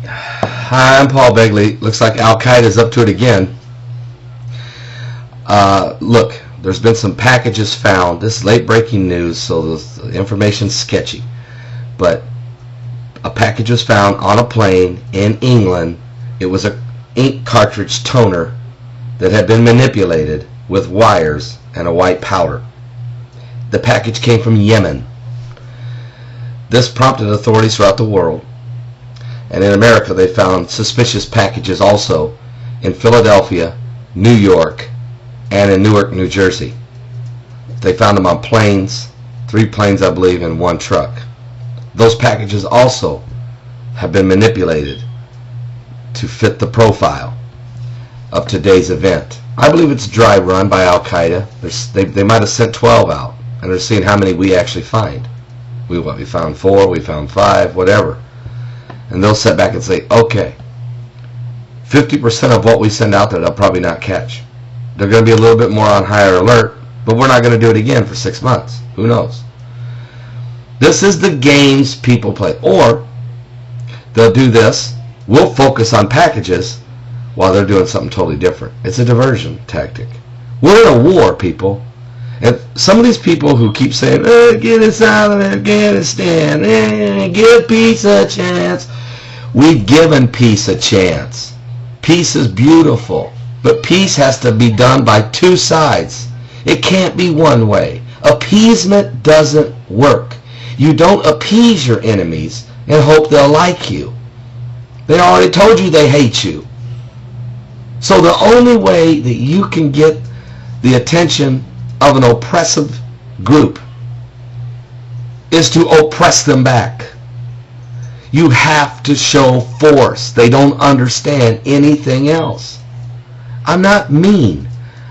Hi, I'm Paul Begley. Looks like Al-Qaeda's up to it again. Look, there's been some packages found. This is late-breaking news, so the information's sketchy. But a package was found on a plane in England. It was an ink cartridge toner that had been manipulated with wires and a white powder. The package came from Yemen. This prompted authorities throughout the world. And in America, they found suspicious packages also in Philadelphia, New York, and in N.York, New Jersey. They found them on planes, 3 planes, I believe, and 1 truck. Those packages also have been manipulated to fit the profile of today's event. I believe it's a dry run by Al-Qaeda. They might have sent 12 out, and they're seeing how many we actually find. We found 4, we found 5, whatever. And they'll sit back and say, okay, 50% of what we send out there, they'll probably not catch. They're going to be a little bit more on higher alert, but we're not going to do it again for 6 months. Who knows? This is the games people play. Or they'll do this. We'll focus on packages while they're doing something totally different. It's a diversion tactic. We're in a war, people. And some of these people who keep saying, get us out of Afghanistan, give peace a chance. We've given peace a chance. Peace is beautiful, but peace has to be done by 2 sides. It can't be one way. Appeasement doesn't work. You don't appease your enemies and hope they'll like you. They already told you they hate you. So the only way that you can get the attention of an oppressive group is to oppress them back. You have to show force. They don't understand anything else. I'm not mean.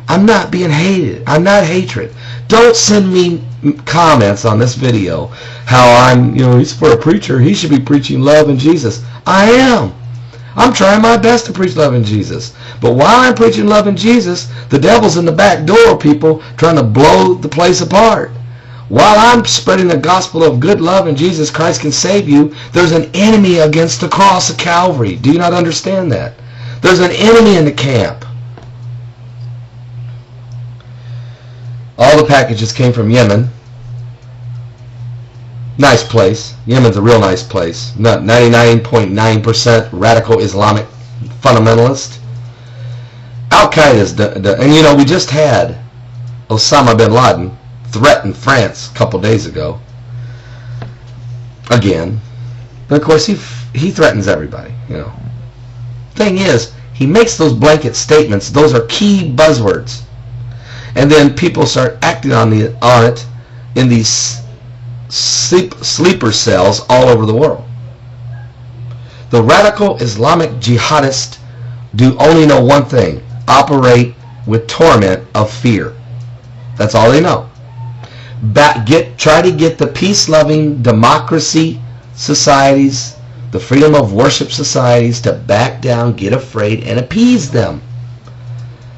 I'm not being hated. I'm not hatred. Don't send me comments on this video how he's for a preacher. He should be preaching love and Jesus. I am. I'm trying my best to preach love and Jesus. But while I'm preaching love and Jesus, the devil's in the back door, people, trying to blow the place apart. While I'm spreading the gospel of good love and Jesus Christ can save you, there's an enemy against the cross of Calvary. Do you not understand that? There's an enemy in the camp. All the packages came from Yemen. Nice place. Yemen's a real nice place. 99.9% radical Islamic fundamentalist. Al-Qaeda's, and we just had Osama bin Laden threaten France a couple days ago. Again. But of course he threatens everybody, Thing is, he makes those blanket statements. Those are key buzzwords. And then people start acting on it in these sleeper cells all over the world. The radical Islamic jihadists do only know one thing: operate with torment of fear. That's all they know. Try to get the peace-loving democracy societies, the freedom of worship societies to back down, get afraid, and appease them.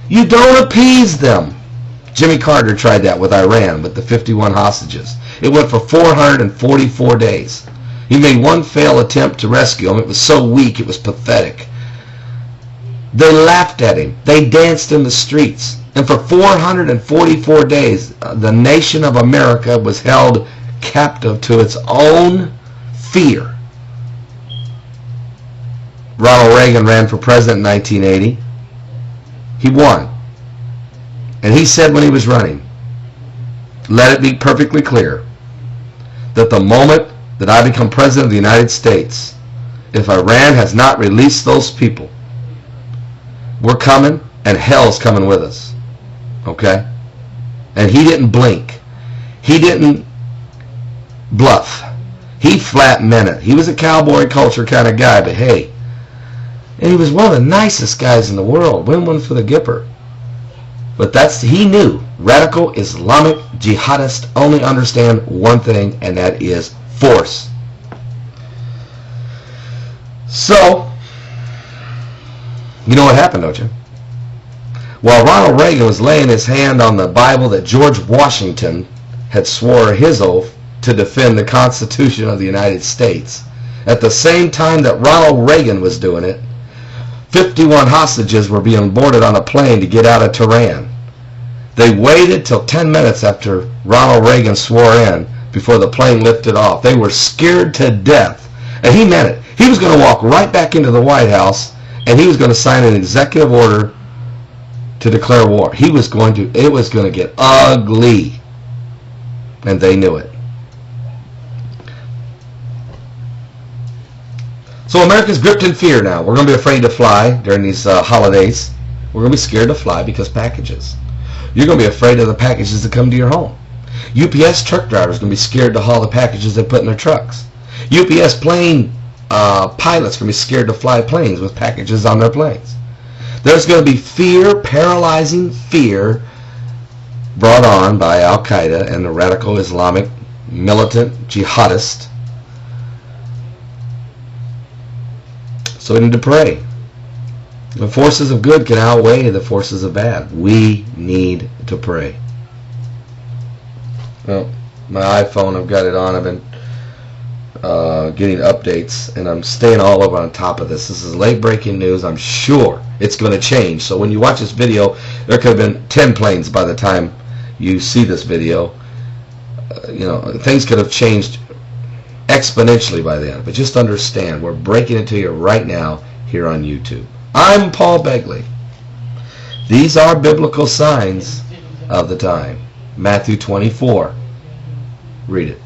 You don't appease them. Jimmy Carter tried that with Iran with the 51 hostages. It went for 444 days. He made one failed attempt to rescue them. It was so weak, it was pathetic. They laughed at him. They danced in the streets. And for 444 days, the nation of America was held captive to its own fear. Ronald Reagan ran for president in 1980. He won. And he said when he was running, let it be perfectly clear that the moment that I become president of the United States, if Iran has not released those people, we're coming and hell's coming with us. Okay? And he didn't blink. He didn't bluff. He flat meant it. He was a cowboy culture kind of guy, but hey. And he was one of the nicest guys in the world. Win one for the Gipper. But he knew radical Islamic jihadists only understand one thing, and that is force. So, you know what happened, don't you? While Ronald Reagan was laying his hand on the Bible that George Washington had swore his oath to defend the Constitution of the United States, At the same time that Ronald Reagan was doing it, 51 hostages were being boarded on a plane to get out of Tehran. They waited till 10 minutes after Ronald Reagan swore in before the plane lifted off. They were scared to death. And he meant it. He was going to walk right back into the White House and he was going to sign an executive order to declare war. It was going to get ugly. And they knew it. So America's gripped in fear now. We're going to be afraid to fly during these holidays. We're going to be scared to fly because packages. You're going to be afraid of the packages that come to your home. UPS truck drivers are going to be scared to haul the packages they put in their trucks. UPS plane pilots are going to be scared to fly planes with packages on their planes. There's going to be fear, paralyzing fear, brought on by Al-Qaeda and the radical Islamic militant jihadists. So we need to pray. The forces of good can outweigh the forces of bad. We need to pray. Well, my iPhone, I've got it on. I've been getting updates, and I'm staying all over on top of this. This is late breaking news. I'm sure it's going to change. So when you watch this video, there could have been 10 planes by the time you see this video. Things could have changed exponentially by then. But just understand, we're breaking it to you right now here on YouTube. I'm Paul Begley. These are biblical signs of the time. Matthew 24. Read it.